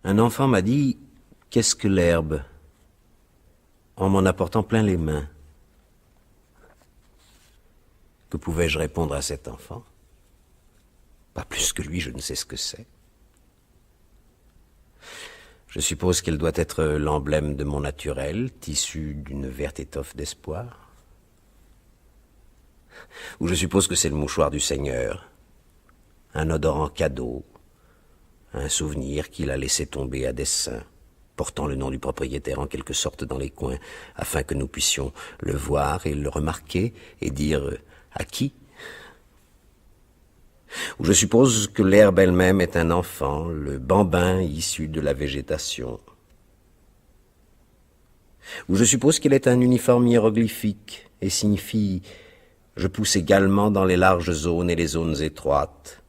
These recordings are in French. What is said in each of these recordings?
Un enfant m'a dit « Qu'est-ce que l'herbe ?» en m'en apportant plein les mains. Que pouvais-je répondre à cet enfant? Pas plus que lui, je ne sais ce que c'est. Je suppose qu'elle doit être l'emblème de mon naturel, tissu d'une verte étoffe d'espoir. Ou je suppose que c'est le mouchoir du Seigneur, un odorant cadeau, un souvenir qu'il a laissé tomber à dessein, portant le nom du propriétaire en quelque sorte dans les coins, afin que nous puissions le voir et le remarquer et dire à qui. Ou je suppose que l'herbe elle-même est un enfant, le bambin issu de la végétation. Ou je suppose qu'elle est un uniforme hiéroglyphique et signifie « Je pousse également dans les larges zones et les zones étroites.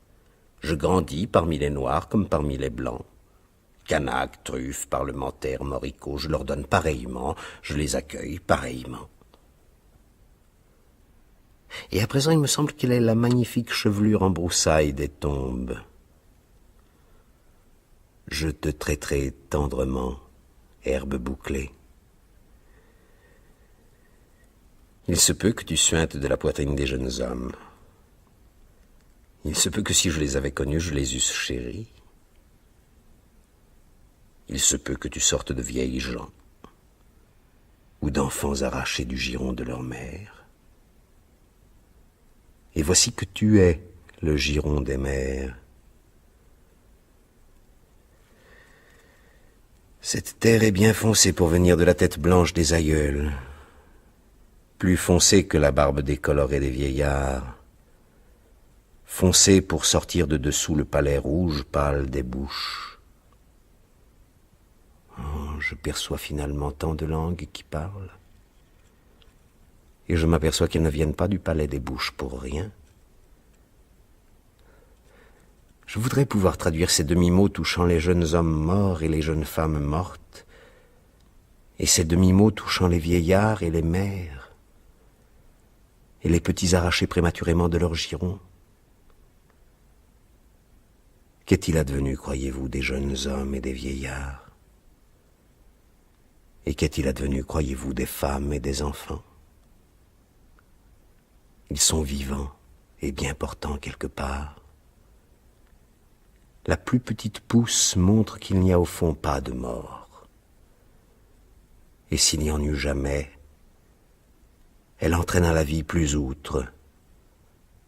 Je grandis parmi les noirs comme parmi les blancs. Canaques, truffes, parlementaires, moricots, je leur donne pareillement, je les accueille pareillement. » Et à présent, il me semble qu'elle est la magnifique chevelure en broussailles des tombes. Je te traiterai tendrement, herbe bouclée. Il se peut que tu suintes de la poitrine des jeunes hommes. Il se peut que si je les avais connus, je les eusse chéris. Il se peut que tu sortes de vieilles gens, ou d'enfants arrachés du giron de leur mère. Et voici que tu es le giron des mers. Cette terre est bien foncée pour venir de la tête blanche des aïeuls, plus foncée que la barbe décolorée des vieillards, foncée pour sortir de dessous le palais rouge pâle des bouches. Oh, je perçois finalement tant de langues qui parlent. Et je m'aperçois qu'elles ne viennent pas du palais des bouches pour rien. Je voudrais pouvoir traduire ces demi-mots touchant les jeunes hommes morts et les jeunes femmes mortes, et ces demi-mots touchant les vieillards et les mères, et les petits arrachés prématurément de leur giron. Qu'est-il advenu, croyez-vous, des jeunes hommes et des vieillards? Et qu'est-il advenu, croyez-vous, des femmes et des enfants? Ils sont vivants et bien portants quelque part. La plus petite pousse montre qu'il n'y a au fond pas de mort. Et s'il n'y en eut jamais, elle entraîne à la vie plus outre,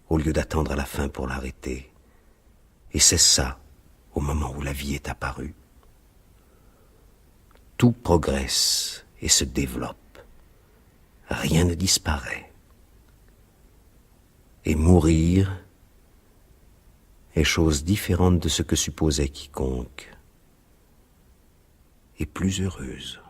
au lieu d'attendre à la fin pour l'arrêter. Et c'est ça, au moment où la vie est apparue. Tout progresse et se développe. Rien ne disparaît. Et mourir est chose différente de ce que supposait quiconque, et plus heureuse.